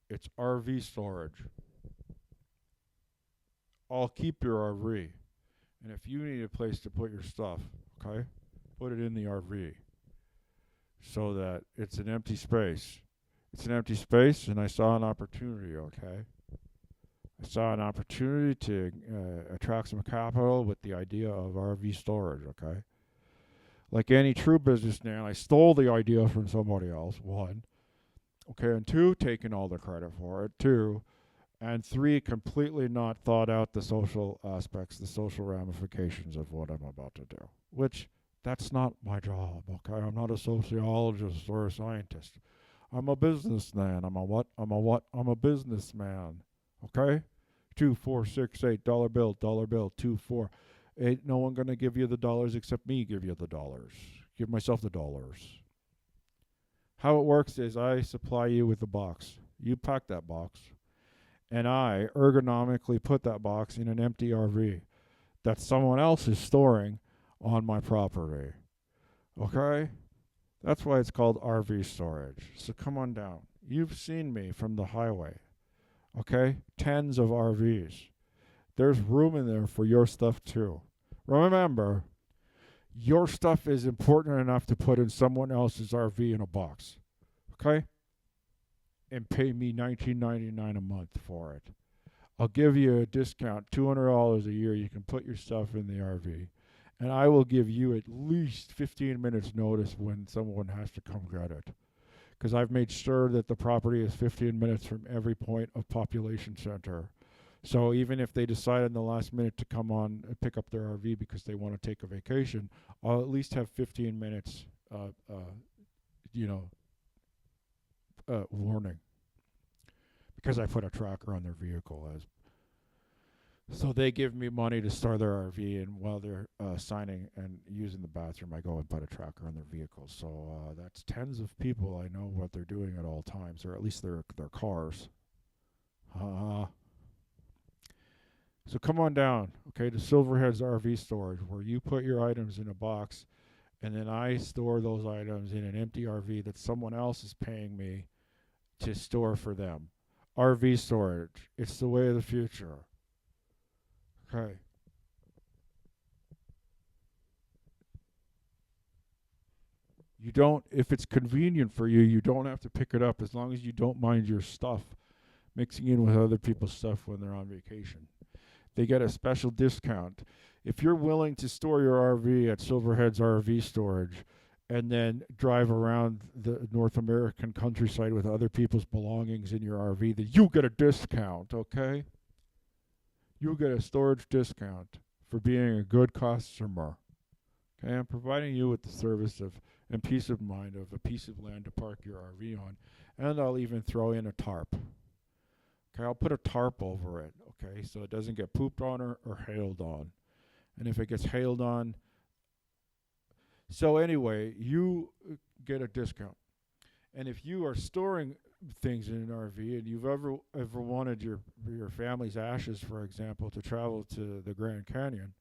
It's RV storage. I'll keep your RV. And if you need a place to put your stuff, okay, put it in the RV so that it's an empty space. It's an empty space, and I saw an opportunity, okay? I saw an opportunity to attract some capital with the idea of RV storage, okay? Like any true businessman, I stole the idea from somebody else, one. Okay, and two, taking all the credit for it, two. And three, completely not thought out the social aspects, the social ramifications of what I'm about to do. Which, that's not my job, okay? I'm not a sociologist or a scientist. I'm a businessman. I'm a what? I'm a what? I'm a businessman, okay? 2468 dollar bill 24. Ain't no one gonna give you the dollars except me give you the dollars. Give myself the dollars. How it works is I supply you with a box. You pack that box, and I ergonomically put that box in an empty RV that someone else is storing on my property. Okay? That's why it's called RV storage. So come on down. You've seen me from the highway. Okay? Tens of RVs. There's room in there for your stuff too. Remember, your stuff is important enough to put in someone else's RV in a box. Okay? And pay me $19.99 a month for it. I'll give you a discount, $200 a year. You can put your stuff in the RV. And I will give you at least 15 minutes notice when someone has to come get it. Because I've made sure that the property is 15 minutes from every point of population center. So even if they decide in the last minute to come on and pick up their RV because they want to take a vacation, I'll at least have 15 minutes, you know, warning, because I put a tracker on their vehicle. As so they give me money to store their RV, and while they're signing and using the bathroom, I go and put a tracker on their vehicle. So that's tens of people. I know what they're doing at all times, or at least their cars. Uh, so come on down, okay, to Silverhead's RV storage, where you put your items in a box, and then I store those items in an empty RV that someone else is paying me to store for them. RV storage. It's the way of the future. Okay. You don't, if it's convenient for you, you don't have to pick it up as long as you don't mind your stuff mixing in with other people's stuff when they're on vacation. They get a special discount. If you're willing to store your RV at Silverhead's RV storage and then drive around the North American countryside with other people's belongings in your RV, then you get a discount, okay? You get a storage discount for being a good customer. Okay, I'm providing you with the service of and peace of mind of a piece of land to park your RV on, and I'll even throw in a tarp. Okay, I'll put a tarp over it, okay, so it doesn't get pooped on or hailed on. And if it gets hailed on, so anyway, you get a discount. And if you are storing things in an RV and you've ever wanted your family's ashes, for example, to travel to the Grand Canyon,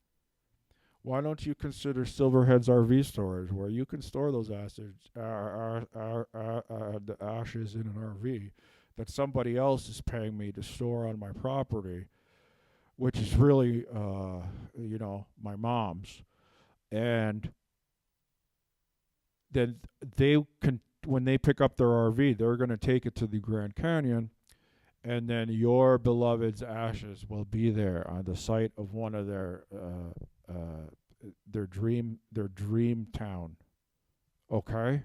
why don't you consider Silverhead's RV storage, where you can store those ashes in an RV that somebody else is paying me to store on my property, which is really, my mom's, and then they can, when they pick up their RV, they're going to take it to the Grand Canyon, and then your beloved's ashes will be there on the site of one of their dream town. Okay,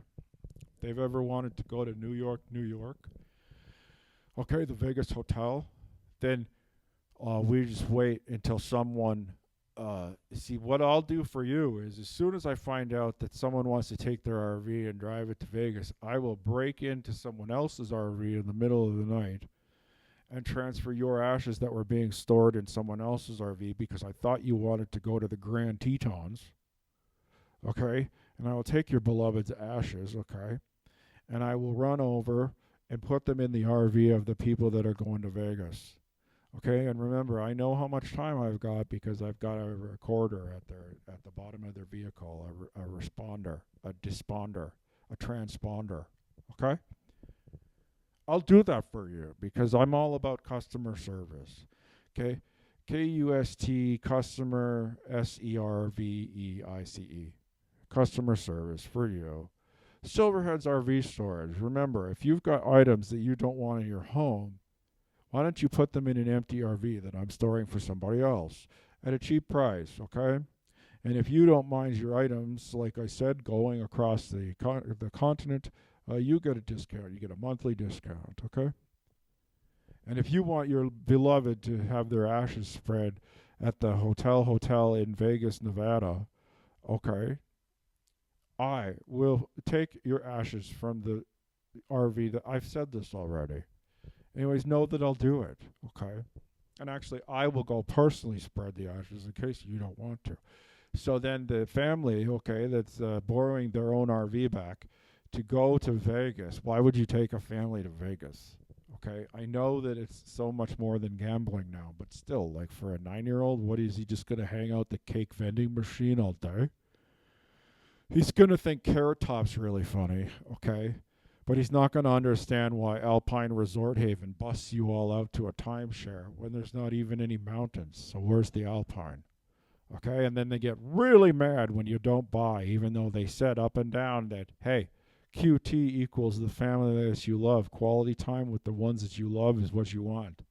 if they've ever wanted to go to New York, okay, the Vegas hotel, then we just wait until someone. See, what I'll do for you is, as soon as I find out that someone wants to take their RV and drive it to Vegas, I will break into someone else's RV in the middle of the night and transfer your ashes that were being stored in someone else's RV because I thought you wanted to go to the Grand Tetons, okay? And I will take your beloved's ashes, okay? And I will run over and put them in the RV of the people that are going to Vegas. Okay, and remember, I know how much time I've got because I've got a recorder at the bottom of their vehicle, a responder, a desponder, a transponder. Okay, I'll do that for you because I'm all about customer service. Okay? KUST, customer, SERVEICE. Customer service for you. Silverhead's RV storage. Remember, if you've got items that you don't want in your home, why don't you put them in an empty RV that I'm storing for somebody else at a cheap price, okay? And if you don't mind your items, like I said, going across the continent, you get a discount. You get a monthly discount, okay? And if you want your beloved to have their ashes spread at the hotel in Vegas, Nevada, okay, I will take your ashes from the RV. That I've said this already. Anyways, know that I'll do it, okay? And actually, I will go personally spread the ashes in case you don't want to. So then the family, okay, that's borrowing their own RV back to go to Vegas. Why would you take a family to Vegas? Okay, I know that it's so much more than gambling now, but still, like for a 9-year-old, what is he just going to hang out the cake vending machine all day? He's going to think Carrot Top's really funny, okay? But he's not going to understand why Alpine Resort Haven busts you all out to a timeshare when there's not even any mountains. So where's the Alpine? Okay, and then they get really mad when you don't buy, even though they said up and down that, hey, QT equals the family that you love. Quality time with the ones that you love is what you want.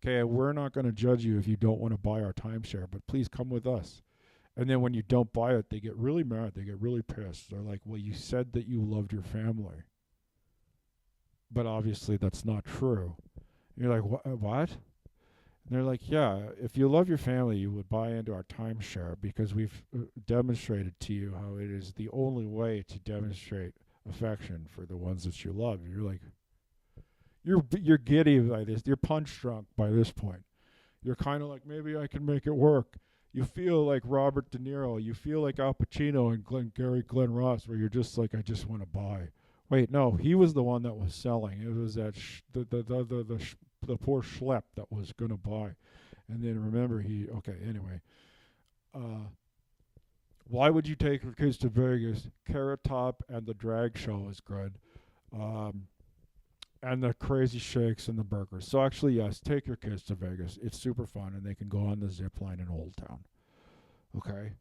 Okay, we're not going to judge you if you don't want to buy our timeshare, but please come with us. And then when you don't buy it, they get really mad. They get really pissed. They're like, well, you said that you loved your family. But obviously that's not true. And you're like, what? And they're like, yeah, if you love your family, you would buy into our timeshare because we've demonstrated to you how it is the only way to demonstrate affection for the ones that you love. And you're like, you're giddy by this. You're punch drunk by this point. You're kind of like, maybe I can make it work. You feel like Robert De Niro. You feel like Al Pacino and Glenn Ross, where you're just like, I just want to buy. Wait, no, he was the one that was selling. It was that the poor schlep that was going to buy. And then remember, anyway. Why would you take your kids to Vegas? Carrot Top and the drag show is good. And the crazy shakes and the burgers. So actually, yes, take your kids to Vegas. It's super fun, and they can go on the zip line in Old Town. Okay?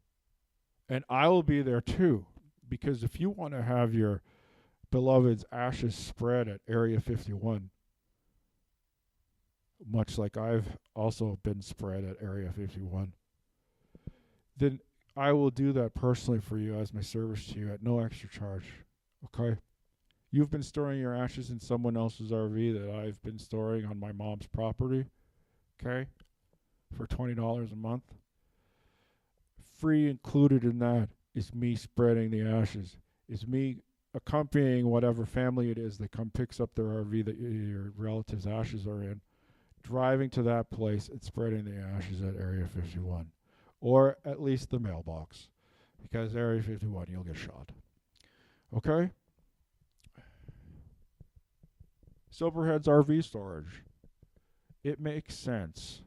And I will be there too, because if you want to have your beloved's ashes spread at Area 51, much like I've also been spread at Area 51, then I will do that personally for you as my service to you at no extra charge. Okay? You've been storing your ashes in someone else's RV that I've been storing on my mom's property, okay, for $20 a month. Free included in that is me spreading the ashes, is me accompanying whatever family it is that picks up their RV that your relative's ashes are in, driving to that place and spreading the ashes at Area 51, or at least the mailbox, because Area 51, you'll get shot. Okay? Silverhead's RV storage. It makes sense.